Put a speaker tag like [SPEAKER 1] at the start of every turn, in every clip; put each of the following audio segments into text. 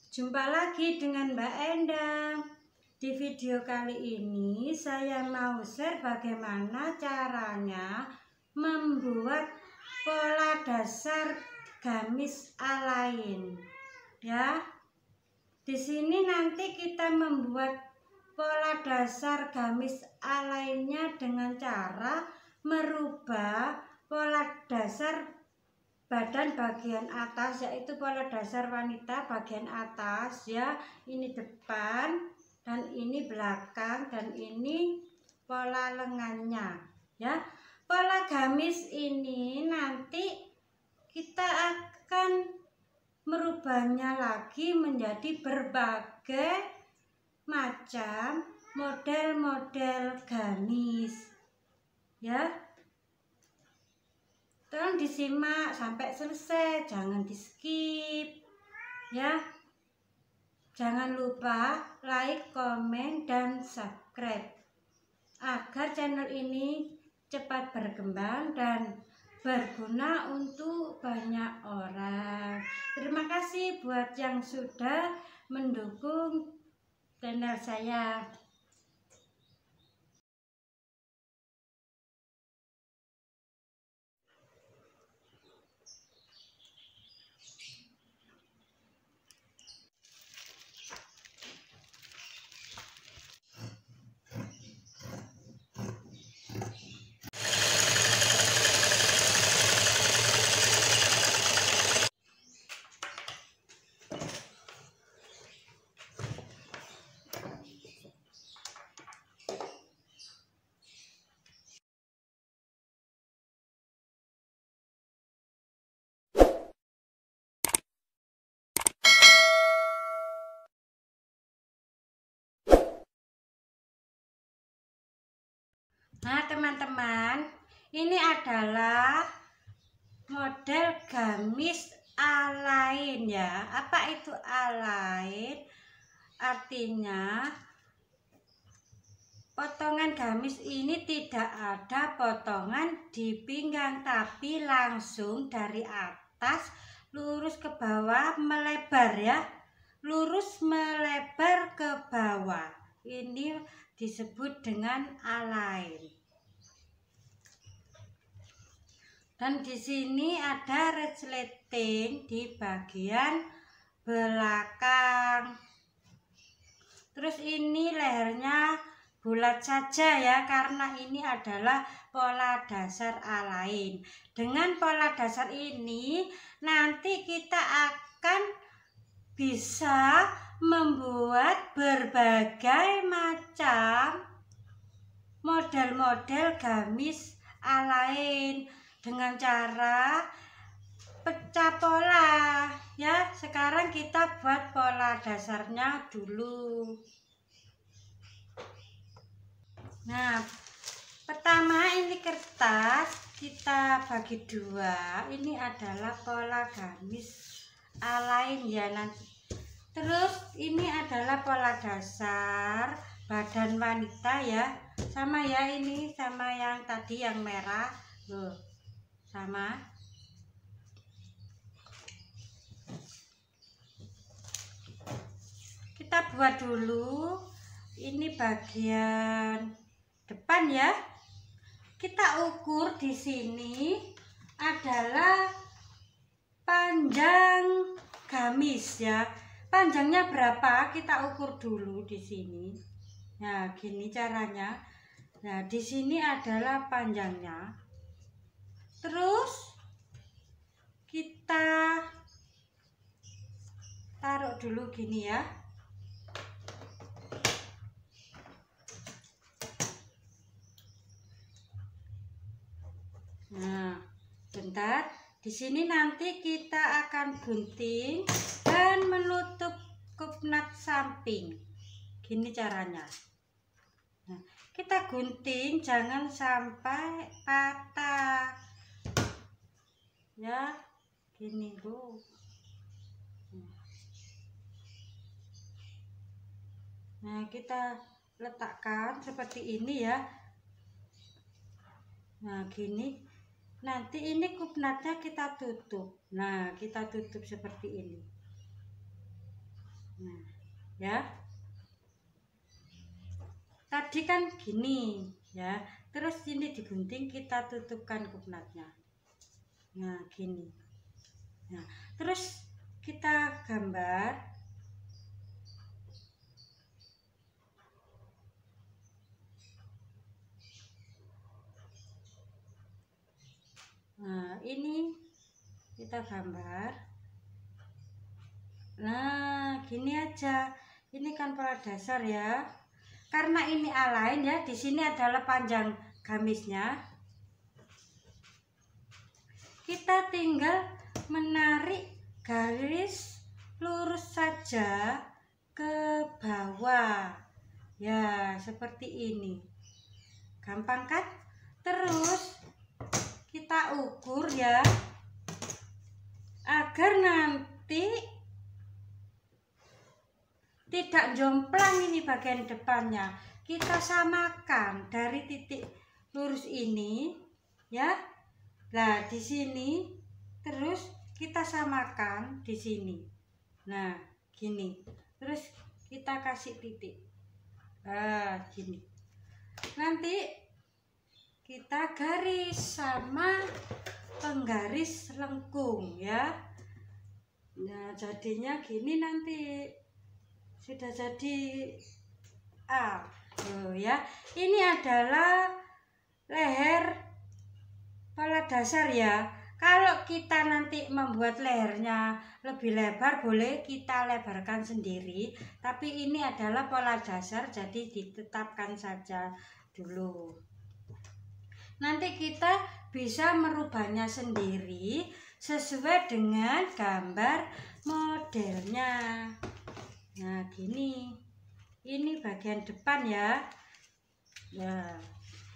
[SPEAKER 1] Jumpa lagi dengan Mbak Endang. Di video kali ini saya mau share bagaimana caranya membuat pola dasar gamis alain. Ya. Di sini nanti kita membuat pola dasar gamis alainnya dengan cara merubah pola dasar badan bagian atas, yaitu pola dasar wanita bagian atas ya. Ini depan dan ini belakang dan ini pola lengannya ya. Pola gamis ini nanti kita akan merubahnya lagi menjadi berbagai macam model-model gamis ya. Tolong disimak sampai selesai, jangan di skip ya. Jangan lupa like, komen, dan subscribe agar channel ini cepat berkembang dan berguna untuk banyak orang. Terima kasih buat yang sudah mendukung channel saya. Nah teman-teman, ini adalah model gamis alain ya. Apa itu alain? Artinya potongan gamis ini tidak ada potongan di pinggang, tapi langsung dari atas lurus ke bawah melebar ya. Lurus melebar ke bawah. Ini disebut dengan alain. Dan di sini ada resleting di bagian belakang. Terus ini lehernya bulat saja ya, karena ini adalah pola dasar alain. Dengan pola dasar ini nanti kita akan bisa membuat berbagai macam model-model gamis alain dengan cara pecah pola ya. Sekarang kita buat pola dasarnya dulu. Nah, pertama ini kertas kita bagi dua. Ini adalah pola gamis alain ya nanti. Terus ini adalah pola dasar badan wanita ya. Sama ya, ini sama yang tadi yang merah loh, sama. Kita buat dulu ini bagian depan ya. Kita ukur di sini adalah panjang gamis ya. Panjangnya berapa kita ukur dulu di sini. Nah, gini caranya. Nah, di sini adalah panjangnya. Terus kita taruh dulu gini ya. Nah, bentar. Di sini nanti kita akan gunting dan menutup kupnat samping. Gini caranya. Nah, kita gunting jangan sampai patah. Ya, gini Bu. Nah, kita letakkan seperti ini ya. Nah, gini. Nanti ini kupnatnya kita tutup. Nah, kita tutup seperti ini. Nah, ya. Tadi kan gini, ya. Terus ini digunting, kita tutupkan kupnatnya. Nah, gini. Nah, terus kita gambar. Nah, ini kita gambar. Nah, gini aja. Ini kan pola dasar ya. Karena ini align ya, di sini adalah panjang gamisnya. Kita tinggal menarik garis lurus saja ke bawah. Ya, seperti ini. Gampang kan? Terus kita ukur ya, agar nanti tidak jomplang ini bagian depannya. Kita samakan dari titik lurus ini ya. Nah, di sini terus kita samakan di sini. Nah, gini. Terus kita kasih titik. Nah, gini. Nanti kita garis sama penggaris lengkung ya. Nah, jadinya gini nanti. Sudah jadi A. Oh ya. Ini adalah leher pola dasar ya. Kalau kita nanti membuat lehernya lebih lebar, boleh kita lebarkan sendiri. Tapi ini adalah pola dasar, jadi ditetapkan saja dulu. Nanti kita bisa merubahnya sendiri sesuai dengan gambar modelnya. Nah, gini. Ini bagian depan ya. Nah,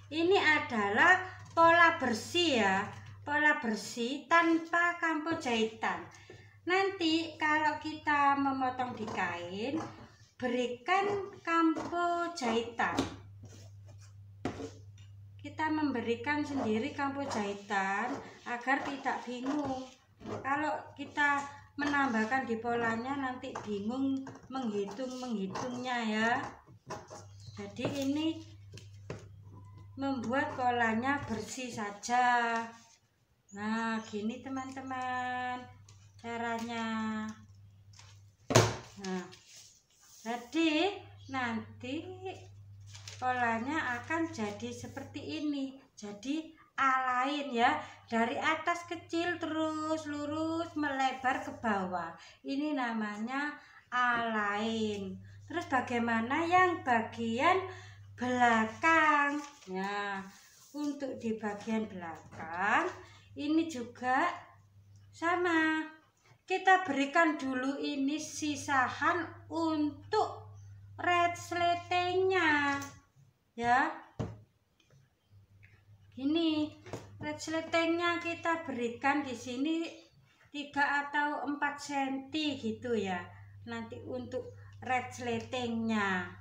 [SPEAKER 1] ini adalah pola bersih ya, pola bersih tanpa kampo jahitan. Nanti kalau kita memotong di kain, berikan kampo jahitan. Kita memberikan sendiri kampo jahitan agar tidak bingung. Kalau kita menambahkan di polanya nanti bingung menghitungnya ya. Jadi ini membuat polanya bersih saja. Nah, gini teman-teman caranya. Nah, jadi nanti polanya akan jadi seperti ini. Jadi align ya, dari atas kecil terus lurus melebar ke bawah. Ini namanya align. Terus bagaimana yang bagian belakang? Nah, untuk di bagian belakang ini juga sama. Kita berikan dulu ini sisahan untuk resletingnya ya. Gini, resletingnya kita berikan di sini 3 atau 4 cm gitu ya. Nanti untuk resletingnya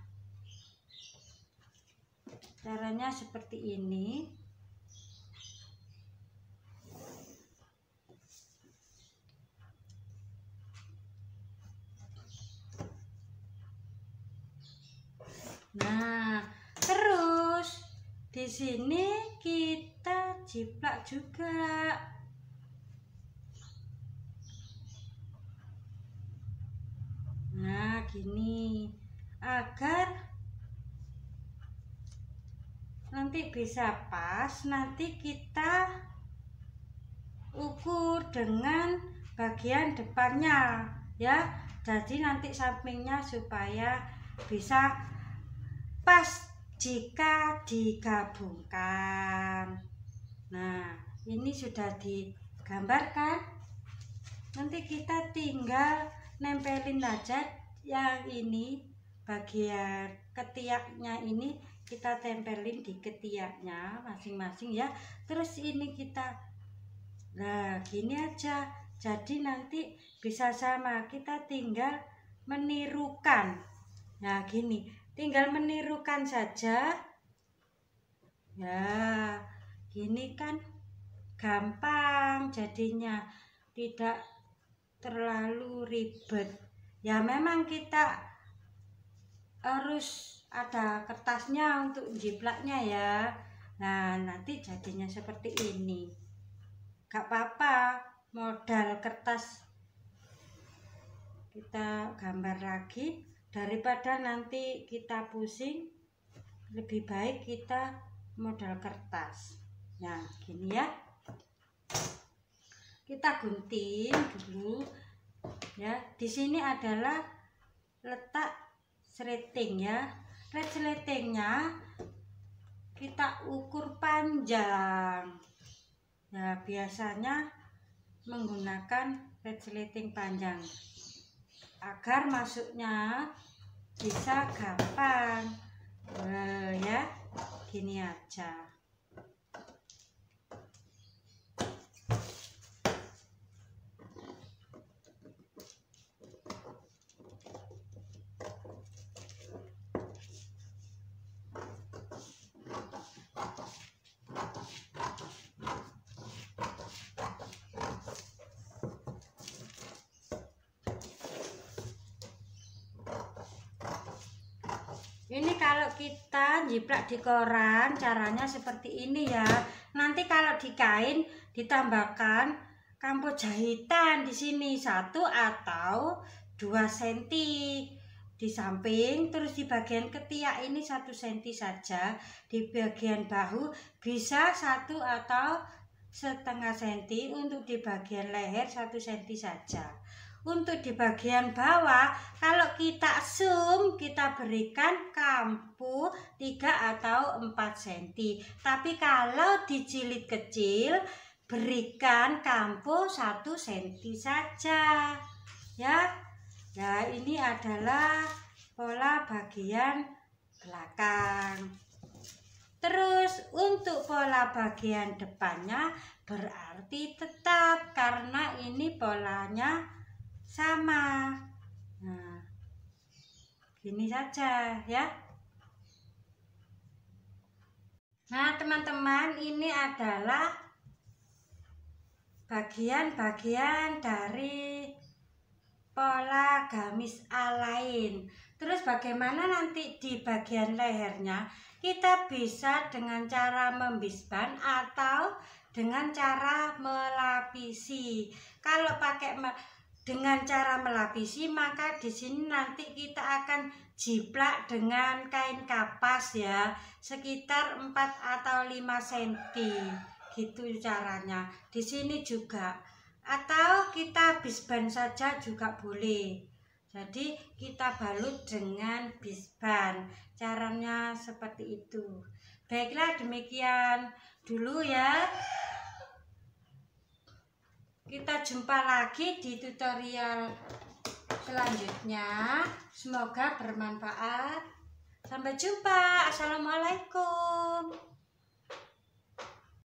[SPEAKER 1] caranya seperti ini. Nah, terus di sini kita jiplak juga. Nah, gini agar nanti bisa pas. Nanti kita ukur dengan bagian depannya ya. Jadi nanti sampingnya supaya bisa pas jika digabungkan. Nah, ini sudah digambarkan. Nanti kita tinggal nempelin aja yang ini, bagian ketiaknya ini kita tempelin di ketiaknya masing-masing ya. Terus ini kita, nah gini aja. Jadi nanti bisa sama, kita tinggal menirukan. Nah gini, tinggal menirukan saja ya. Gini kan gampang jadinya, tidak terlalu ribet Ya memang kita harus ada kertasnya untuk jiplaknya ya. Nah nanti jadinya seperti ini. Gak apa-apa, modal kertas kita gambar lagi daripada nanti kita pusing, lebih baik kita modal kertas. Nah gini ya, kita gunting dulu ya. Di sini adalah letak resleting ya. Resletingnya kita ukur panjang ya, biasanya menggunakan resleting panjang agar masuknya bisa gampang. Ya gini aja. Ini kalau kita jiplak di koran caranya seperti ini ya. Nanti kalau di kain ditambahkan kampo jahitan di sini 1 atau 2 cm di samping, terus di bagian ketiak ini 1 cm saja, di bagian bahu bisa 1 atau setengah cm, untuk di bagian leher 1 cm saja. Untuk di bagian bawah, kalau kita zoom, kita berikan kampu 3 atau 4 cm. Tapi kalau dijilid kecil, berikan kampu 1 cm saja. Ya, nah ini adalah pola bagian belakang. Terus untuk pola bagian depannya berarti tetap, karena ini polanya sama. Nah gini saja ya. Nah teman-teman, ini adalah bagian-bagian dari pola gamis alain. Terus bagaimana nanti di bagian lehernya? Kita bisa dengan cara membisban atau dengan cara melapisi. Kalau pakai dengan cara melapisi, maka di sini nanti kita akan jiplak dengan kain kapas ya, sekitar 4 atau 5 cm gitu caranya. Di sini juga, atau kita bisban saja juga boleh. Jadi kita balut dengan bisban, caranya seperti itu. Baiklah, demikian dulu ya. Kita jumpa lagi di tutorial selanjutnya. Semoga bermanfaat. Sampai jumpa. Assalamualaikum.